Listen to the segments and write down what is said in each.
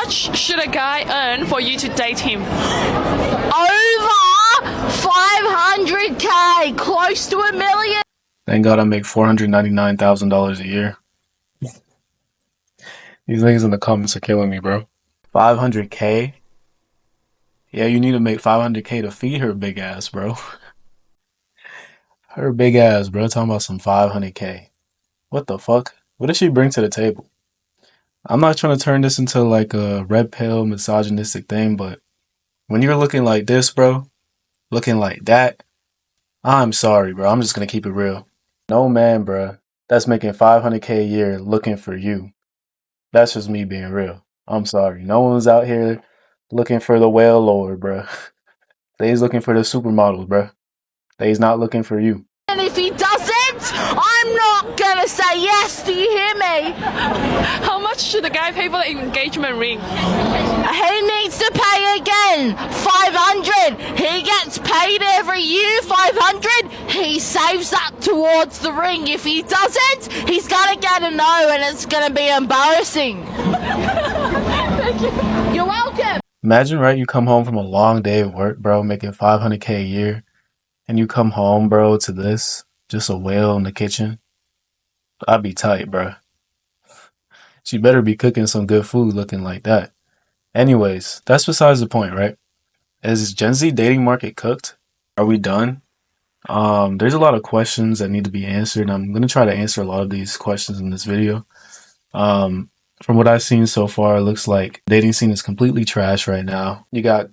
much should a guy earn for you to date him? Over 500K, close to $1 million. Thank God I make $499,000 a year. These niggas in the comments are killing me, bro. 500K? Yeah, you need to make 500K to feed her big ass, bro. Her big ass, bro. Talking about some 500K. What the fuck? What does she bring to the table? I'm not trying to turn this into like a red pill misogynistic thing, but when you're looking like this, bro, looking like that, I'm sorry, bro. I'm just gonna keep it real. No man, bro, that's making 500K a year looking for you. That's just me being real. I'm sorry. No one's out here looking for the whale lord, bro. They's looking for the supermodels, bro. They's not looking for you. And if he doesn't, I'm not gonna say yes, do you hear me? How much should a guy pay for the engagement ring? He needs to pay again, 500. He gets paid every year, 500. He saves that towards the ring. If he doesn't, he's gonna get a no and it's gonna be embarrassing. Thank you. You're welcome. Imagine, right, you come home from a long day of work, bro, making 500K a year, and you come home, bro, to this, just a whale in the kitchen. I'd be tight, bro. She better be cooking some good food looking like that. Anyways, that's besides the point, right? Is Gen Z dating market cooked? Are we done? There's a lot of questions that need to be answered. I'm going to try to answer a lot of these questions in this video. From what I've seen so far, it looks like dating scene is completely trash right now. You got,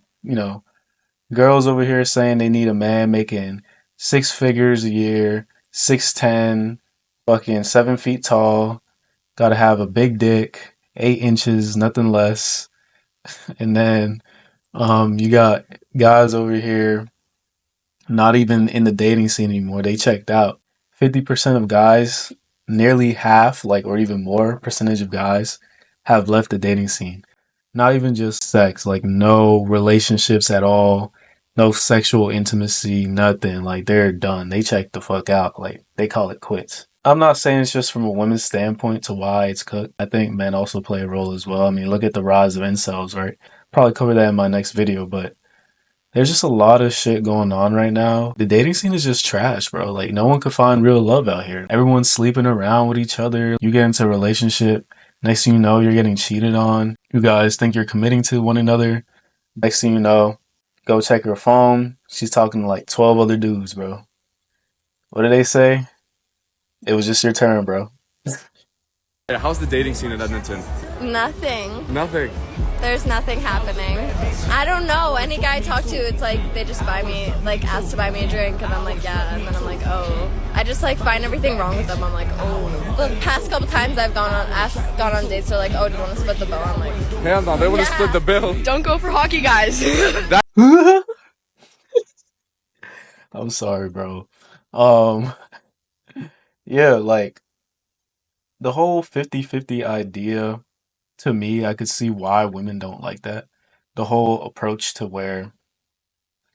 girls over here saying they need a man making 6 figures a year, 6'10", fucking 7 feet tall, gotta have a big dick, 8 inches, nothing less. And then you got guys over here not even in the dating scene anymore. They checked out. 50% of guys, nearly half, like, or even more percentage of guys have left the dating scene. Not even just sex, like no relationships at all, no sexual intimacy, nothing. Like they're done. They checked the fuck out. Like they call it quits. I'm not saying it's just from a woman's standpoint to why it's cooked. I think men also play a role as well. I mean, look at the rise of incels, right? Probably cover that in my next video, but there's just a lot of shit going on right now. The dating scene is just trash, bro. Like no one could find real love out here. Everyone's sleeping around with each other. You get into a relationship, next thing you know, you're getting cheated on. You guys think you're committing to one another. Next thing you know, go check her phone. She's talking to like 12 other dudes, bro. What do they say? It was just your turn, bro. How's the dating scene in Edmonton? Nothing. Nothing. There's nothing happening. I don't know. Any guy I talk to, it's like they just buy me, like ask to buy me a drink, and I'm like, yeah, and then I'm like, oh. I just like find everything wrong with them. I'm like, oh. The past couple times I've gone on dates, they're like, oh, do you want to split the bill? I'm like, Hell no, they want to split the bill. Don't go for hockey, guys. I'm sorry, bro. Yeah, like the whole 50-50 idea, to me, I could see why women don't like that. The whole approach to where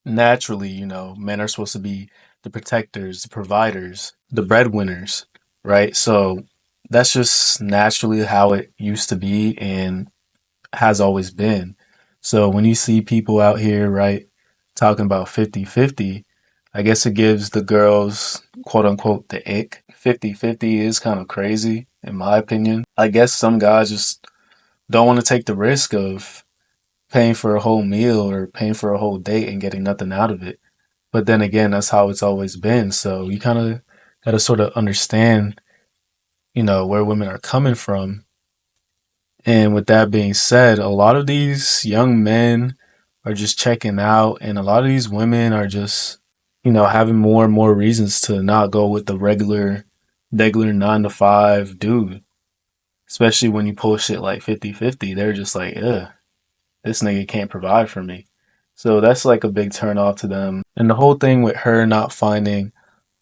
naturally, men are supposed to be the protectors, the providers, the breadwinners, right? So that's just naturally how it used to be and has always been. So when you see people out here, right, talking about 50-50, I guess it gives the girls, quote unquote, the ick. 50-50 is kind of crazy, in my opinion. I guess some guys just don't want to take the risk of paying for a whole meal or paying for a whole date and getting nothing out of it. But then again, that's how it's always been. So you kind of got to sort of understand, where women are coming from. And with that being said, a lot of these young men are just checking out, and a lot of these women are just, having more and more reasons to not go with the regular 9-to-5 dude. Especially when you pull shit like 50-50, they're just like, ugh, this nigga can't provide for me. So that's like a big turn off to them. And the whole thing with her not finding,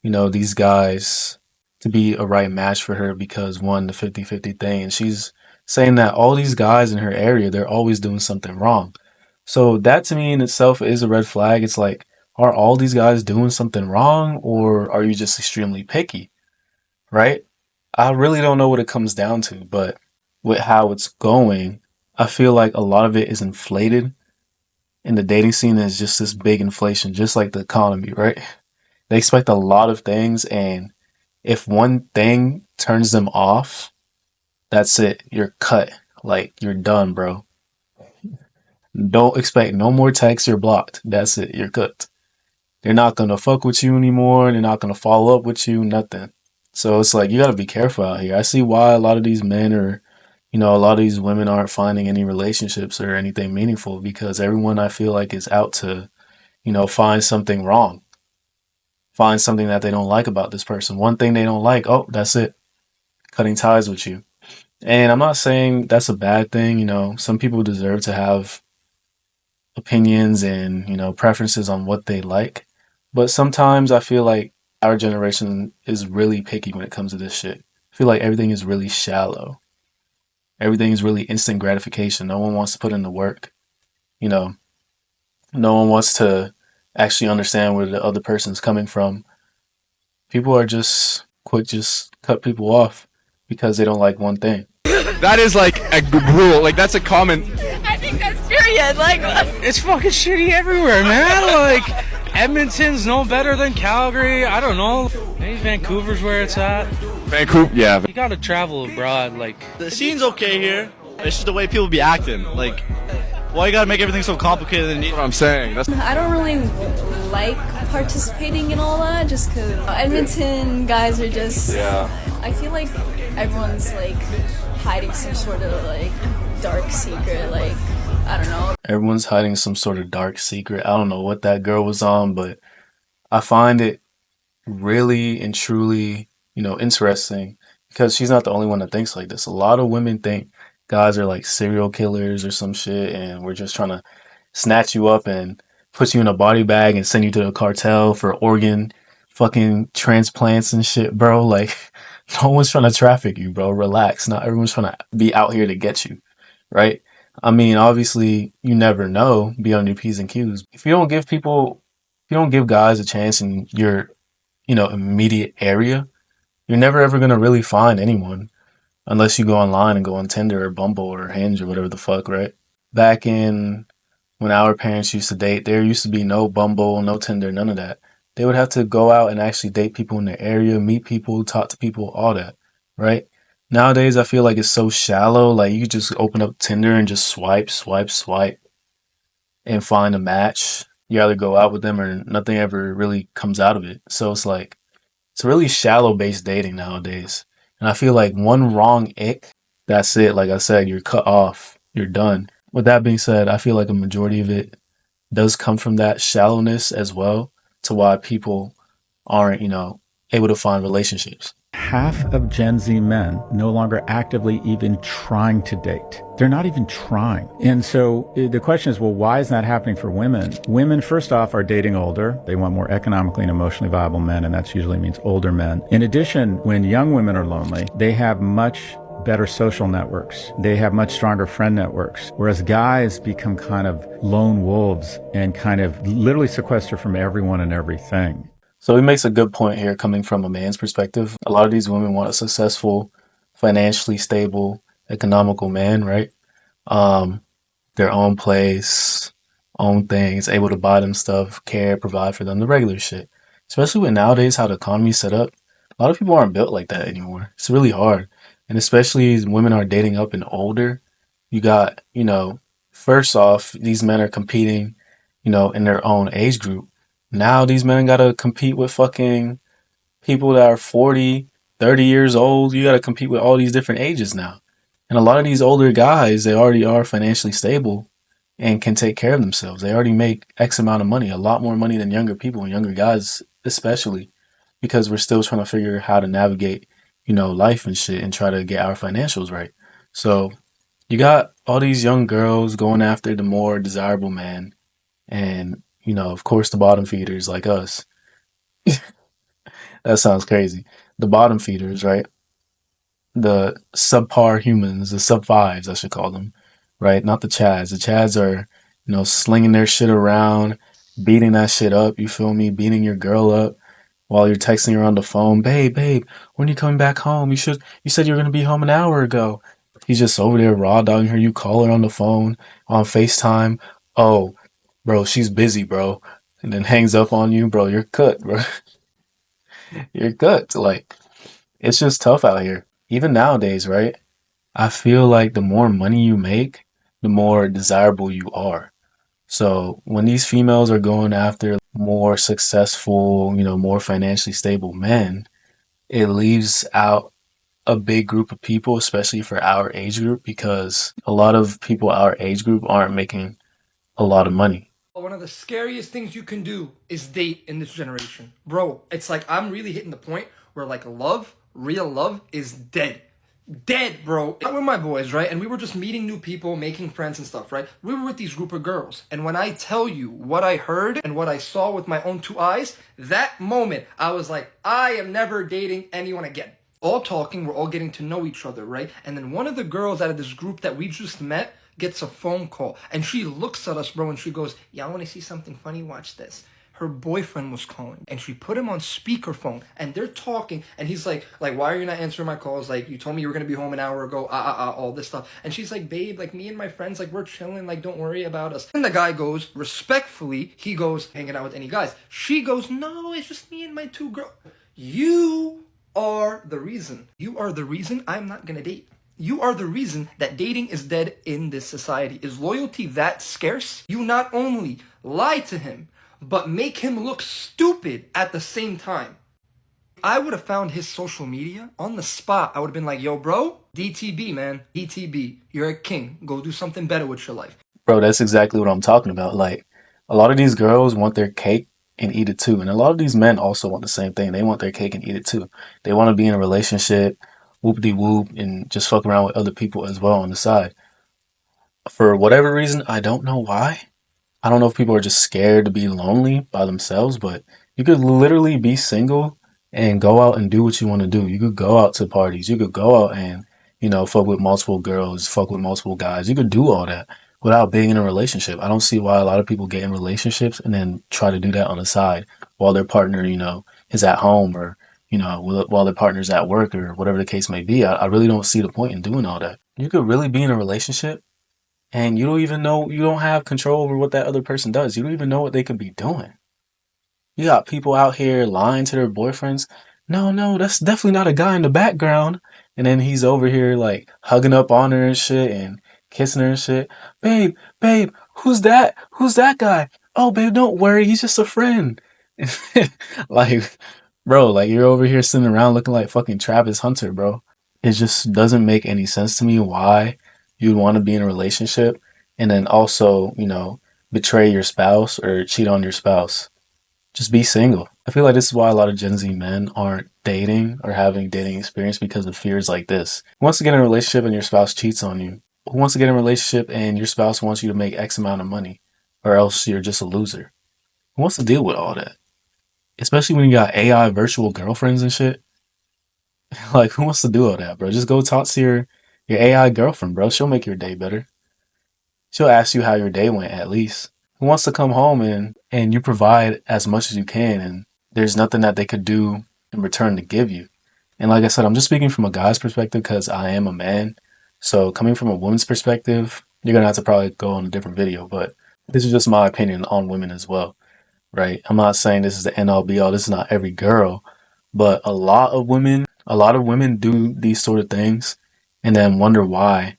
these guys to be a right match for her because one, the 50-50 thing, and she's saying that all these guys in her area, they're always doing something wrong. So that to me in itself is a red flag. It's like, are all these guys doing something wrong, or are you just extremely picky, right? I really don't know what it comes down to, but with how it's going, I feel like a lot of it is inflated, and the dating scene is just this big inflation, just like the economy, right? They expect a lot of things, and if one thing turns them off, that's it. You're cut. Like, you're done, bro. Don't expect no more texts. You're blocked. That's it. You're cooked. They're not gonna fuck with you anymore. They're not gonna follow up with you. Nothing. So it's like you gotta be careful out here. I see why a lot of these men are, a lot of these women aren't finding any relationships or anything meaningful because everyone I feel like is out to, find something wrong, find something that they don't like about this person. One thing they don't like, oh, that's it. Cutting ties with you. And I'm not saying that's a bad thing. Some people deserve to have opinions and, preferences on what they like. But sometimes I feel like our generation is really picky when it comes to this shit. I feel like everything is really shallow. Everything is really instant gratification. No one wants to put in the work. You know, no one wants to actually understand where the other person's coming from. People are just quick, just cut people off because they don't like one thing. That is like a rule. Like that's a common. I think that's period. Like, It's fucking shitty everywhere, man. Like, Edmonton's no better than Calgary. I don't know. Maybe Vancouver's where it's at. Vancouver, yeah. You gotta travel abroad, like. The scene's okay here. It's just the way people be acting. Like, why you gotta make everything so complicated and That's what I'm saying. That's I don't really like participating in all that just because Edmonton guys are just. Yeah. I feel like everyone's like hiding some sort of like dark secret. Like, I don't know. Everyone's hiding some sort of dark secret. I don't know what that girl was on, but I find it really and truly, interesting because she's not the only one that thinks like this. A lot of women think guys are like serial killers or some shit, and we're just trying to snatch you up and put you in a body bag and send you to the cartel for organ fucking transplants and shit, bro. Like, no one's trying to traffic you, bro. Relax. Not everyone's trying to be out here to get you, right? I mean, obviously, you never know. Be on your P's and Q's. If you don't give guys a chance in your, immediate area, you're never ever gonna really find anyone unless you go online and go on Tinder or Bumble or Hinge or whatever the fuck, right? Back in when our parents used to date, there used to be no Bumble, no Tinder, none of that. They would have to go out and actually date people in their area, meet people, talk to people, all that, right? Nowadays, I feel like it's so shallow. Like, you just open up Tinder and just swipe, swipe, swipe and find a match. You either go out with them or nothing ever really comes out of it. So it's like, it's really shallow based dating nowadays. And I feel like one wrong ick, that's it. Like I said, you're cut off, you're done. With that being said, I feel like a majority of it does come from that shallowness as well, to why people aren't, able to find relationships. Half of Gen Z men no longer actively even trying to date. They're not even trying. And so the question is, well, why is that happening for women? Women, first off, are dating older. They want more economically and emotionally viable men, and that usually means older men. In addition, when young women are lonely, they have much better social networks. They have much stronger friend networks. Whereas guys become kind of lone wolves and kind of literally sequester from everyone and everything. So he makes a good point here coming from a man's perspective. A lot of these women want a successful, financially stable, economical man, right? Their own place, own things, able to buy them stuff, care, provide for them, the regular shit. Especially with nowadays how the economy's set up, a lot of people aren't built like that anymore. It's really hard. And especially as women are dating up and older, you got, first off, these men are competing, in their own age group. Now these men gotta compete with fucking people that are 40, 30 years old. You gotta compete with all these different ages now. And a lot of these older guys, they already are financially stable and can take care of themselves. They already make X amount of money, a lot more money than younger people and younger guys, especially because we're still trying to figure how to navigate, life and shit and try to get our financials right. So you got all these young girls going after the more desirable man and, of course, the bottom feeders like us. That sounds crazy. The bottom feeders, right? The subpar humans, the sub fives, I should call them, right? Not the Chads. The Chads are, slinging their shit around, beating that shit up. You feel me? Beating your girl up while you're texting her on the phone. Babe, when are you coming back home? You said you were going to be home an hour ago. He's just over there raw dogging her. You call her on the phone, on FaceTime. Oh, bro, she's busy, bro. And then hangs up on you, bro. You're cooked, bro. You're cooked. Like, it's just tough out here. Even nowadays, right? I feel like the more money you make, the more desirable you are. So when these females are going after more successful, more financially stable men, it leaves out a big group of people, especially for our age group, because a lot of people our age group aren't making a lot of money. One of the scariest things you can do is date in this generation. Bro, it's like I'm really hitting the point where like love, real love is dead. Dead, bro. I'm with my boys, right? And we were just meeting new people, making friends and stuff, right? We were with these group of girls. And when I tell you what I heard and what I saw with my own 2 eyes, that moment, I was like, I am never dating anyone again. All talking, we're all getting to know each other, right? And then one of the girls out of this group that we just met gets a phone call. And she looks at us, bro, and she goes, y'all want to see something funny? Watch this. Her boyfriend was calling and she put him on speakerphone and they're talking and he's like, why are you not answering my calls? Like, you told me you were going to be home an hour ago, all this stuff. And she's like, babe, like me and my friends, like we're chilling, like don't worry about us. And the guy goes, respectfully, he goes, hanging out with any guys. She goes, no, it's just me and my 2 girls. You are the reason. You are the reason I'm not going to date. You are the reason that dating is dead in this society. Is loyalty that scarce? You not only lie to him, but make him look stupid at the same time. I would have found his social media on the spot. I would have been like, yo, bro, DTB, man. DTB. You're a king. Go do something better with your life. Bro, that's exactly what I'm talking about. Like, a lot of these girls want their cake and eat it too. And a lot of these men also want the same thing. They want their cake and eat it too. They want to be in a relationship, whoop-de-whoop, and just fuck around with other people as well on the side. For whatever reason, I don't know why. I don't know if people are just scared to be lonely by themselves, but you could literally be single and go out and do what you want to do. You could go out to parties. You could go out and, fuck with multiple girls, fuck with multiple guys. You could do all that without being in a relationship. I don't see why a lot of people get in relationships and then try to do that on the side while their partner, is at home or, while their partner's at work or whatever the case may be. I really don't see the point in doing all that. You could really be in a relationship and you don't even know, you don't have control over what that other person does. You don't even know what they could be doing. You got people out here lying to their boyfriends. No, that's definitely not a guy in the background. And then he's over here like hugging up on her and shit and kissing her and shit. Babe, who's that? Who's that guy? Oh, babe, don't worry. He's just a friend. Like, bro, like you're over here sitting around looking like fucking Travis Hunter, bro. It just doesn't make any sense to me why you'd want to be in a relationship and then also, betray your spouse or cheat on your spouse. Just be single. I feel like this is why a lot of Gen Z men aren't dating or having dating experience because of fears like this. Who wants to get in a relationship and your spouse cheats on you? Who wants to get in a relationship and your spouse wants you to make X amount of money or else you're just a loser? Who wants to deal with all that? Especially when you got AI virtual girlfriends and shit. Like, who wants to do all that, bro? Just go talk to your AI girlfriend, bro. She'll make your day better. She'll ask you how your day went at least. Who wants to come home and you provide as much as you can and there's nothing that they could do in return to give you? And like I said, I'm just speaking from a guy's perspective because I am a man. So coming from a woman's perspective, you're going to have to probably go on a different video. But this is just my opinion on women as well, right? I'm not saying this is the end all be all. This is not every girl. But a lot of women do these sort of things and then wonder why,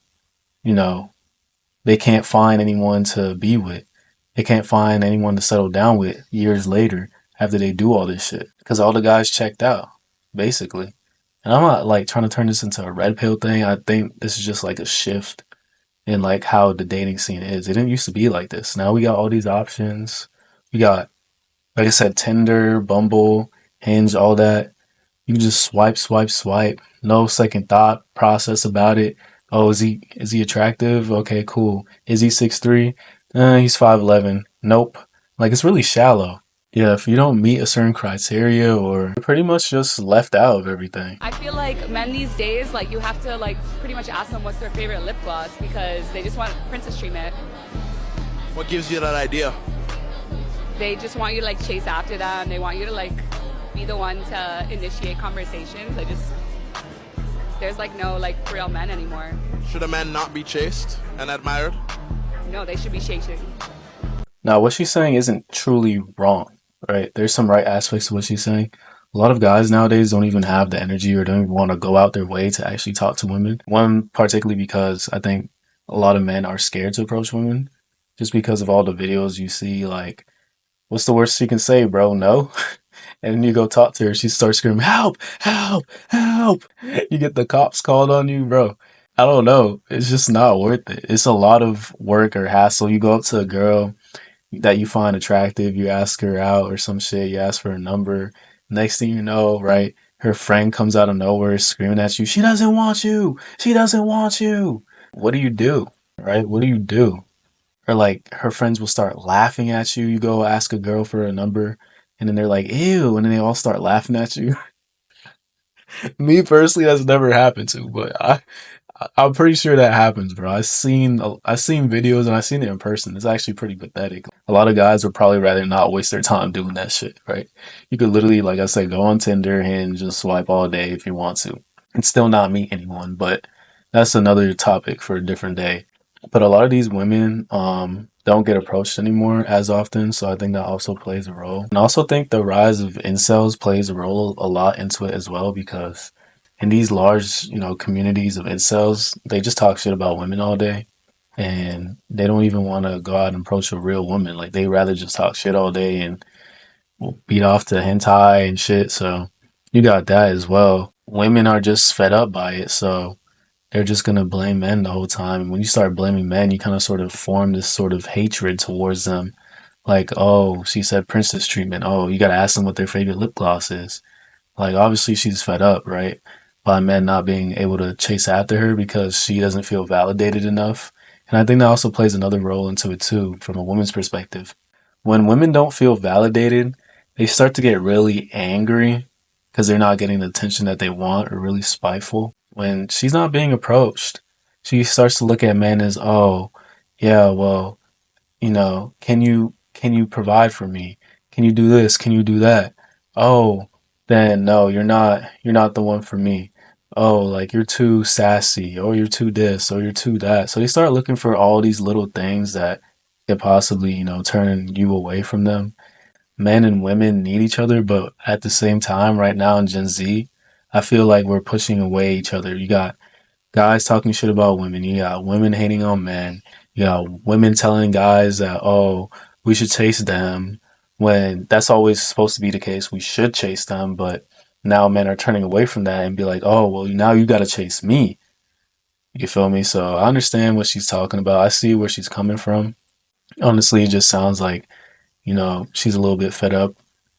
they can't find anyone to be with. They can't find anyone to settle down with years later after they do all this shit. Because all the guys checked out, basically. And I'm not like trying to turn this into a red pill thing. I think this is just like a shift in like how the dating scene is. It didn't used to be like this. Now we got all these options. We got, like I said, Tinder, Bumble, Hinge, all that. You can just swipe. No second thought process about it. Oh, is he attractive? Okay, cool. Is he 6'3"? He's 5'11". Nope. Like, it's really shallow. Yeah, if you don't meet a certain criteria or you're pretty much just left out of everything. I feel like men these days, like you have to like pretty much ask them what's their favorite lip gloss because they just want princess treatment. What gives you that idea? They just want you to like chase after them. They want you to like be the one to initiate conversations. There's like no like real men anymore. Should a man not be chased and admired? No, they should be chasing. Now, what she's saying isn't truly wrong, right? There's some right aspects to what she's saying. A lot of guys nowadays don't even have the energy or don't even want to go out their way to actually talk to women. One, particularly because I think a lot of men are scared to approach women just because of all the videos you see. Like, what's the worst she can say, bro? No. And then you go talk to her, she starts screaming, help, help, help. You get the cops called on you, bro. I don't know. It's just not worth it. It's a lot of work or hassle. You go up to a girl that you find attractive, you ask her out or some shit, you ask for a number. Next thing you know, right, her friend comes out of nowhere screaming at you, she doesn't want you, she doesn't want you. What do? Right? What do you do? Or like her friends will start laughing at you. You go ask a girl for a number and then they're like, ew, and then they all start laughing at you. Me personally, that's never happened to, but I'm pretty sure that happens, bro. I've seen videos and I've seen it in person. It's actually pretty pathetic. A lot of guys would probably rather not waste their time doing that shit, right? You could literally, like I said, go on Tinder, Hinge, just swipe all day if you want to, and still not meet anyone. But that's another topic for a different day. But a lot of these women don't get approached anymore as often, so I think that also plays a role. And I also think the rise of incels plays a role a lot into it as well, because in these large, communities of incels, they just talk shit about women all day, and they don't even want to go out and approach a real woman. Like, they rather just talk shit all day and beat off to hentai and shit. So you got that as well. Women are just fed up by it, so they're just gonna blame men the whole time. And when you start blaming men, you kind of sort of form this sort of hatred towards them. Like, oh, she said princess treatment. Oh, you gotta ask them what their favorite lip gloss is. Like, obviously she's fed up, right? By men not being able to chase after her because she doesn't feel validated enough. And I think that also plays another role into it too, from a woman's perspective. When women don't feel validated, they start to get really angry because they're not getting the attention that they want, or really spiteful. When she's not being approached, she starts to look at men as, oh, yeah, well, can you provide for me? Can you do this? Can you do that? Oh, then no, you're not the one for me. Oh, like, you're too sassy, or you're too this, or you're too that. So they start looking for all these little things that could possibly, turn you away from them. Men and women need each other, but at the same time, right now in Gen Z, I feel like we're pushing away each other. You got guys talking shit about women. You got women hating on men. You got women telling guys that, oh, we should chase them, when that's always supposed to be the case. We should chase them, but now men are turning away from that and be like, oh, well, now you got to chase me. You feel me? So I understand what she's talking about. I see where she's coming from. Honestly, it just sounds like, she's a little bit fed up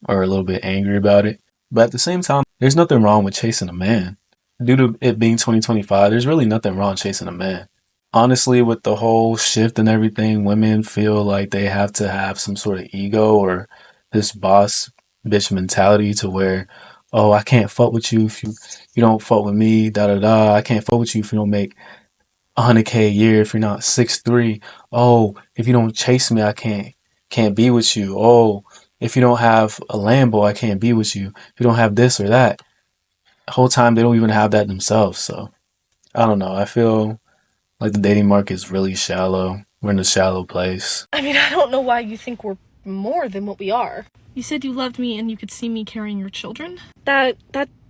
or a little bit angry about it. But at the same time, there's nothing wrong with chasing a man. Due to it being 2025, there's really nothing wrong chasing a man. Honestly, with the whole shift and everything, women feel like they have to have some sort of ego or this boss bitch mentality to where, oh, I can't fuck with you if you don't fuck with me, da da da. I can't fuck with you if you don't make 100K a year, if you're not 6'3". Oh, if you don't chase me, I can't be with you. Oh, if you don't have a Lambo, I can't be with you. If you don't have this or that. The whole time they don't even have that themselves. So I don't know. I feel like the dating market is really shallow. We're in a shallow place. I mean, I don't know why you think we're more than what we are. You said you loved me and you could see me carrying your children? I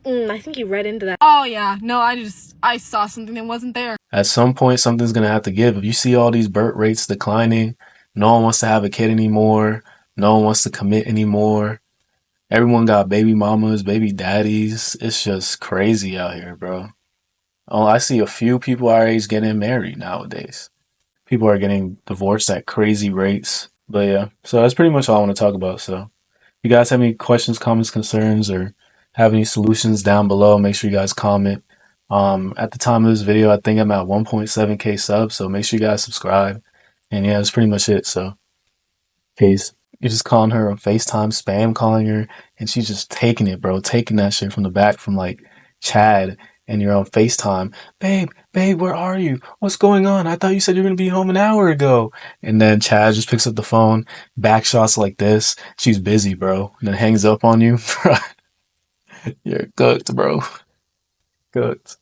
think you read into that. Oh yeah, no, I saw something that wasn't there. At some point, something's going to have to give. If you see all these birth rates declining, no one wants to have a kid anymore. No one wants to commit anymore. Everyone got baby mamas, baby daddies. It's just crazy out here, bro. Oh, I see a few people our age getting married nowadays. People are getting divorced at crazy rates. But yeah, so that's pretty much all I want to talk about. So if you guys have any questions, comments, concerns, or have any solutions down below, make sure you guys comment. At the time of this video, I think I'm at 1.7K subs, so make sure you guys subscribe. And yeah, that's pretty much it. So peace. You're just calling her on FaceTime, spam calling her, and she's just taking it, bro. Taking that shit from the back from like Chad, and you're on FaceTime. Babe, where are you? What's going on? I thought you said you were gonna be home an hour ago. And then Chad just picks up the phone, back shots like this. She's busy, bro. And then hangs up on you. You're cooked, bro. Cooked.